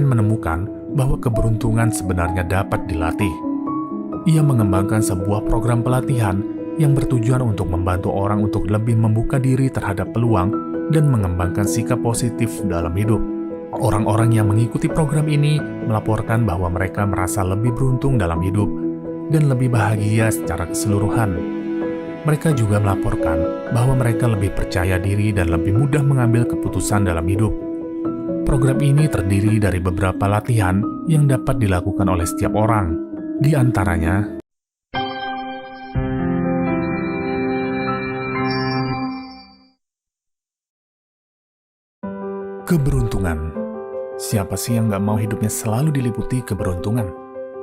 menemukan bahwa keberuntungan sebenarnya dapat dilatih. Ia mengembangkan sebuah program pelatihan yang bertujuan untuk membantu orang untuk lebih membuka diri terhadap peluang dan mengembangkan sikap positif dalam hidup. Orang-orang yang mengikuti program ini melaporkan bahwa mereka merasa lebih beruntung dalam hidup dan lebih bahagia secara keseluruhan. Mereka juga melaporkan bahwa mereka lebih percaya diri dan lebih mudah mengambil keputusan dalam hidup. Program ini terdiri dari beberapa latihan yang dapat dilakukan oleh setiap orang. Di antaranya, keberuntungan. Siapa sih yang gak mau hidupnya selalu diliputi keberuntungan?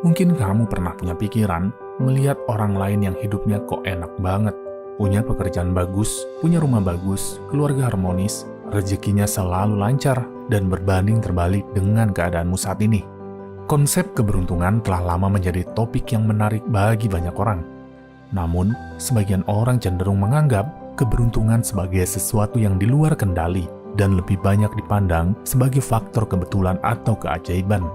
Mungkin kamu pernah punya pikiran melihat orang lain yang hidupnya kok enak banget. Punya pekerjaan bagus, punya rumah bagus, keluarga harmonis, rezekinya selalu lancar, dan berbanding terbalik dengan keadaanmu saat ini. Konsep keberuntungan telah lama menjadi topik yang menarik bagi banyak orang. Namun, sebagian orang cenderung menganggap keberuntungan sebagai sesuatu yang di luar kendali dan lebih banyak dipandang sebagai faktor kebetulan atau keajaiban.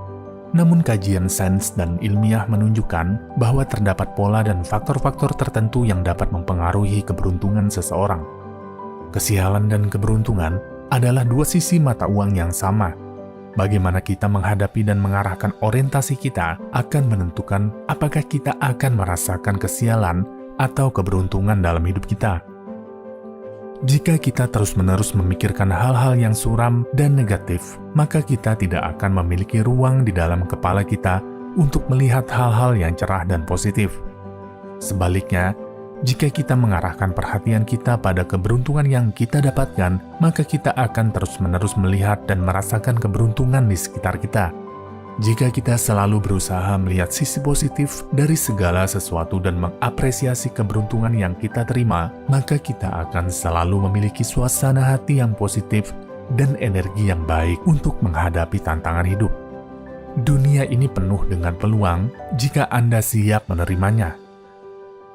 Namun kajian sains dan ilmiah menunjukkan bahwa terdapat pola dan faktor-faktor tertentu yang dapat mempengaruhi keberuntungan seseorang. Kesialan dan keberuntungan adalah dua sisi mata uang yang sama. Bagaimana kita menghadapi dan mengarahkan orientasi kita akan menentukan apakah kita akan merasakan kesialan atau keberuntungan dalam hidup kita. Jika kita terus-menerus memikirkan hal-hal yang suram dan negatif, maka kita tidak akan memiliki ruang di dalam kepala kita untuk melihat hal-hal yang cerah dan positif. Sebaliknya, jika kita mengarahkan perhatian kita pada keberuntungan yang kita dapatkan, maka kita akan terus-menerus melihat dan merasakan keberuntungan di sekitar kita. Jika kita selalu berusaha melihat sisi positif dari segala sesuatu dan mengapresiasi keberuntungan yang kita terima, maka kita akan selalu memiliki suasana hati yang positif dan energi yang baik untuk menghadapi tantangan hidup. Dunia ini penuh dengan peluang jika Anda siap menerimanya.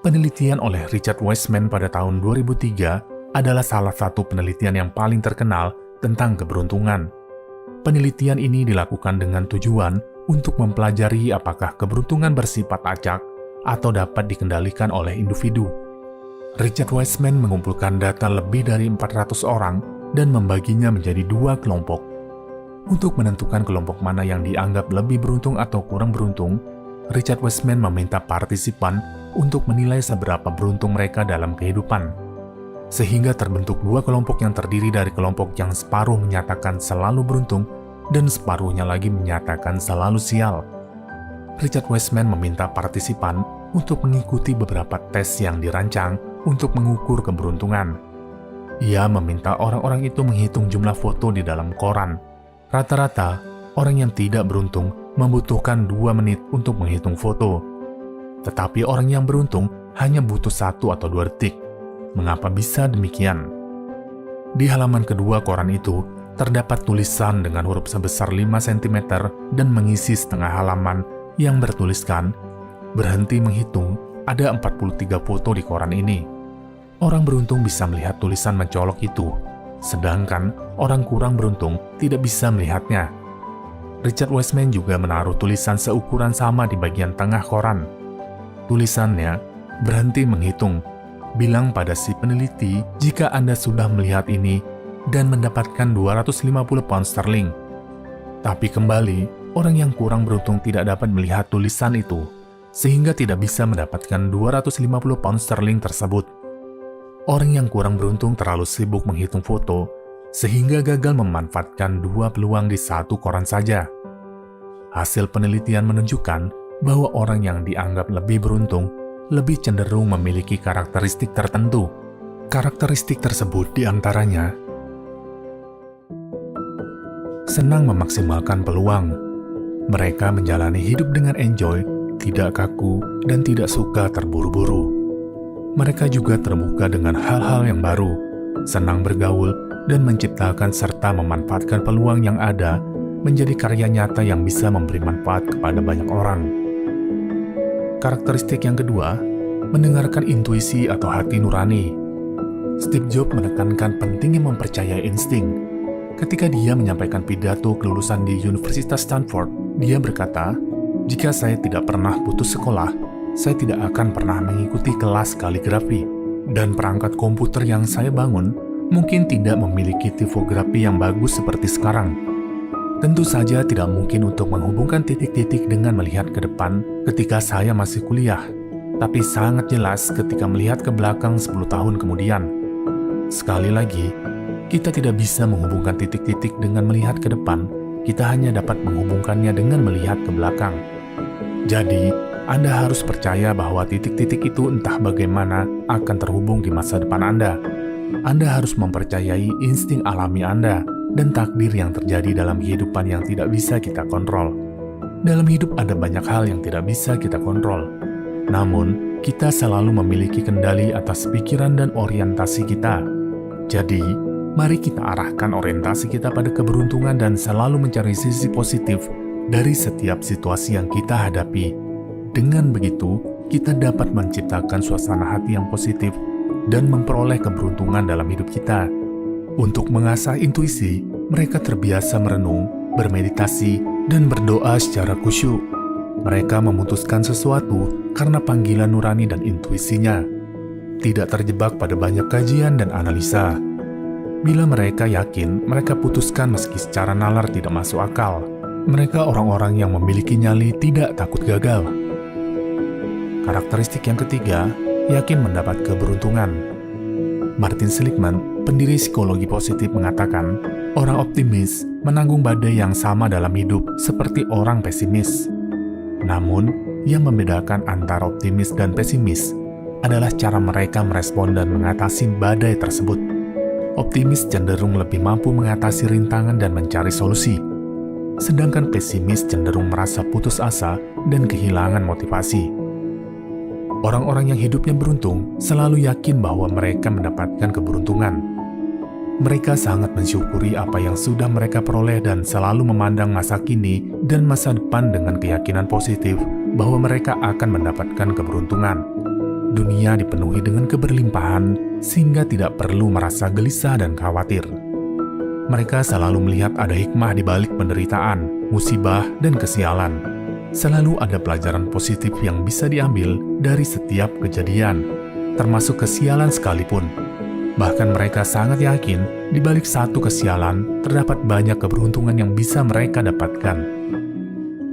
Penelitian oleh Richard Wiseman pada tahun 2003 adalah salah satu penelitian yang paling terkenal tentang keberuntungan. Penelitian ini dilakukan dengan tujuan untuk mempelajari apakah keberuntungan bersifat acak atau dapat dikendalikan oleh individu. Richard Wiseman mengumpulkan data lebih dari 400 orang dan membaginya menjadi dua kelompok. Untuk menentukan kelompok mana yang dianggap lebih beruntung atau kurang beruntung, Richard Wiseman meminta partisipan untuk menilai seberapa beruntung mereka dalam kehidupan. Sehingga terbentuk dua kelompok yang terdiri dari kelompok yang separuh menyatakan selalu beruntung dan separuhnya lagi menyatakan selalu sial. Richard Wiseman meminta partisipan untuk mengikuti beberapa tes yang dirancang untuk mengukur keberuntungan. Ia meminta orang-orang itu menghitung jumlah foto di dalam koran. Rata-rata, orang yang tidak beruntung membutuhkan 2 menit untuk menghitung foto. Tetapi orang yang beruntung hanya butuh 1 atau 2 detik. Mengapa bisa demikian? Di halaman kedua koran itu, terdapat tulisan dengan huruf sebesar 5 cm dan mengisi setengah halaman yang bertuliskan, "Berhenti menghitung, ada 43 foto di koran ini." Orang beruntung bisa melihat tulisan mencolok itu, sedangkan orang kurang beruntung tidak bisa melihatnya. Richard Wiseman juga menaruh tulisan seukuran sama di bagian tengah koran. Tulisannya, "Berhenti menghitung. Bilang pada si peneliti jika Anda sudah melihat ini dan mendapatkan 250 pound sterling." Tapi kembali, orang yang kurang beruntung tidak dapat melihat tulisan itu, sehingga tidak bisa mendapatkan 250 pound sterling tersebut. Orang yang kurang beruntung terlalu sibuk menghitung foto, sehingga gagal memanfaatkan 2 peluang di satu koran saja. Hasil penelitian menunjukkan bahwa orang yang dianggap lebih beruntung lebih cenderung memiliki karakteristik tertentu. Karakteristik tersebut diantaranya senang memaksimalkan peluang. Mereka menjalani hidup dengan enjoy, tidak kaku, dan tidak suka terburu-buru. Mereka juga terbuka dengan hal-hal yang baru, senang bergaul, dan menciptakan serta memanfaatkan peluang yang ada menjadi karya nyata yang bisa memberi manfaat kepada banyak orang. Karakteristik yang kedua, mendengarkan intuisi atau hati nurani. Steve Jobs menekankan pentingnya mempercayai insting. Ketika dia menyampaikan pidato kelulusan di Universitas Stanford, dia berkata, "Jika saya tidak pernah putus sekolah, saya tidak akan pernah mengikuti kelas kaligrafi, dan perangkat komputer yang saya bangun mungkin tidak memiliki tipografi yang bagus seperti sekarang. Tentu saja tidak mungkin untuk menghubungkan titik-titik dengan melihat ke depan ketika saya masih kuliah, tapi sangat jelas ketika melihat ke belakang 10 tahun kemudian. Sekali lagi, kita tidak bisa menghubungkan titik-titik dengan melihat ke depan, kita hanya dapat menghubungkannya dengan melihat ke belakang. Jadi, Anda harus percaya bahwa titik-titik itu entah bagaimana akan terhubung di masa depan Anda. Anda harus mempercayai insting alami Anda dan takdir yang terjadi dalam kehidupan yang tidak bisa kita kontrol. Dalam hidup ada banyak hal yang tidak bisa kita kontrol. Namun, kita selalu memiliki kendali atas pikiran dan orientasi kita. Jadi, mari kita arahkan orientasi kita pada keberuntungan dan selalu mencari sisi positif dari setiap situasi yang kita hadapi. Dengan begitu, kita dapat menciptakan suasana hati yang positif dan memperoleh keberuntungan dalam hidup kita. Untuk mengasah intuisi, mereka terbiasa merenung, bermeditasi, dan berdoa secara khusyuk. Mereka memutuskan sesuatu karena panggilan nurani dan intuisinya, tidak terjebak pada banyak kajian dan analisa. Bila mereka yakin, mereka putuskan meski secara nalar tidak masuk akal. Mereka orang-orang yang memiliki nyali tidak takut gagal. Karakteristik yang ketiga, yakin mendapat keberuntungan. Martin Seligman, pendiri psikologi positif mengatakan, orang optimis menanggung badai yang sama dalam hidup seperti orang pesimis. Namun, yang membedakan antara optimis dan pesimis adalah cara mereka merespon dan mengatasi badai tersebut. Optimis cenderung lebih mampu mengatasi rintangan dan mencari solusi, sedangkan pesimis cenderung merasa putus asa dan kehilangan motivasi. Orang-orang yang hidupnya beruntung selalu yakin bahwa mereka mendapatkan keberuntungan. Mereka sangat mensyukuri apa yang sudah mereka peroleh dan selalu memandang masa kini dan masa depan dengan keyakinan positif bahwa mereka akan mendapatkan keberuntungan. Dunia dipenuhi dengan keberlimpahan, sehingga tidak perlu merasa gelisah dan khawatir. Mereka selalu melihat ada hikmah di balik penderitaan, musibah, dan kesialan. Selalu ada pelajaran positif yang bisa diambil dari setiap kejadian, termasuk kesialan sekalipun. Bahkan mereka sangat yakin di balik satu kesialan terdapat banyak keberuntungan yang bisa mereka dapatkan.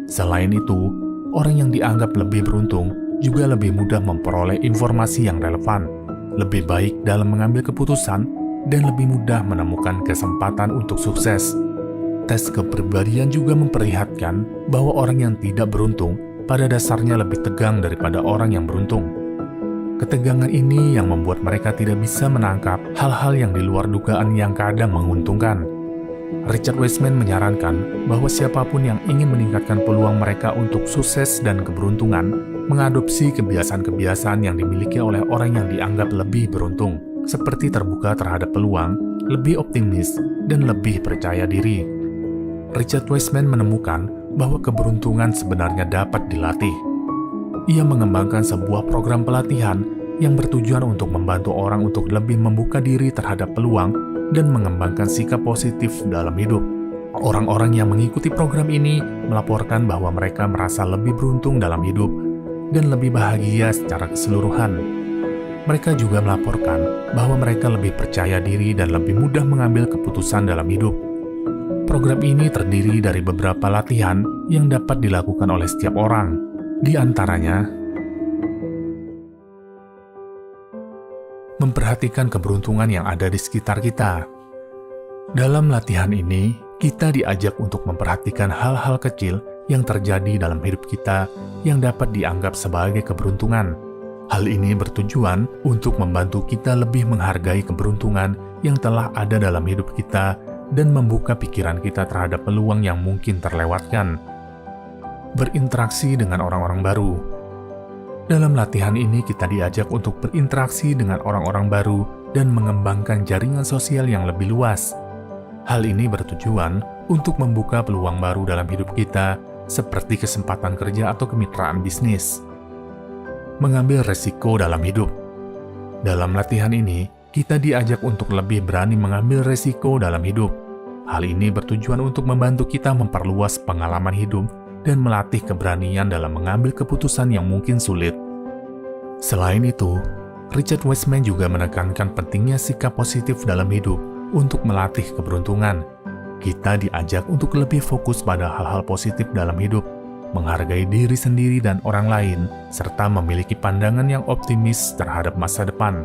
Selain itu, orang yang dianggap lebih beruntung juga lebih mudah memperoleh informasi yang relevan, lebih baik dalam mengambil keputusan, dan lebih mudah menemukan kesempatan untuk sukses. Tes kepribadian juga memperlihatkan bahwa orang yang tidak beruntung pada dasarnya lebih tegang daripada orang yang beruntung. Ketegangan ini yang membuat mereka tidak bisa menangkap hal-hal yang di luar dugaan yang kadang menguntungkan. Richard Wiseman menyarankan bahwa siapapun yang ingin meningkatkan peluang mereka untuk sukses dan keberuntungan mengadopsi kebiasaan-kebiasaan yang dimiliki oleh orang yang dianggap lebih beruntung, seperti terbuka terhadap peluang, lebih optimis, dan lebih percaya diri. Richard Wiseman menemukan bahwa keberuntungan sebenarnya dapat dilatih. Ia mengembangkan sebuah program pelatihan yang bertujuan untuk membantu orang untuk lebih membuka diri terhadap peluang dan mengembangkan sikap positif dalam hidup. Orang-orang yang mengikuti program ini melaporkan bahwa mereka merasa lebih beruntung dalam hidup dan lebih bahagia secara keseluruhan. Mereka juga melaporkan bahwa mereka lebih percaya diri dan lebih mudah mengambil keputusan dalam hidup. Program ini terdiri dari beberapa latihan yang dapat dilakukan oleh setiap orang. Di antaranya, memperhatikan keberuntungan yang ada di sekitar kita. Dalam latihan ini, kita diajak untuk memperhatikan hal-hal kecil yang terjadi dalam hidup kita yang dapat dianggap sebagai keberuntungan. Hal ini bertujuan untuk membantu kita lebih menghargai keberuntungan yang telah ada dalam hidup kita dan membuka pikiran kita terhadap peluang yang mungkin terlewatkan. Berinteraksi dengan orang-orang baru. Dalam latihan ini kita diajak untuk berinteraksi dengan orang-orang baru dan mengembangkan jaringan sosial yang lebih luas. Hal ini bertujuan untuk membuka peluang baru dalam hidup kita, seperti kesempatan kerja atau kemitraan bisnis. Mengambil resiko dalam hidup. Dalam latihan ini, kita diajak untuk lebih berani mengambil resiko dalam hidup. Hal ini bertujuan untuk membantu kita memperluas pengalaman hidup dan melatih keberanian dalam mengambil keputusan yang mungkin sulit. Selain itu, Richard Wiseman juga menekankan pentingnya sikap positif dalam hidup untuk melatih keberuntungan. Kita diajak untuk lebih fokus pada hal-hal positif dalam hidup, menghargai diri sendiri dan orang lain, serta memiliki pandangan yang optimis terhadap masa depan.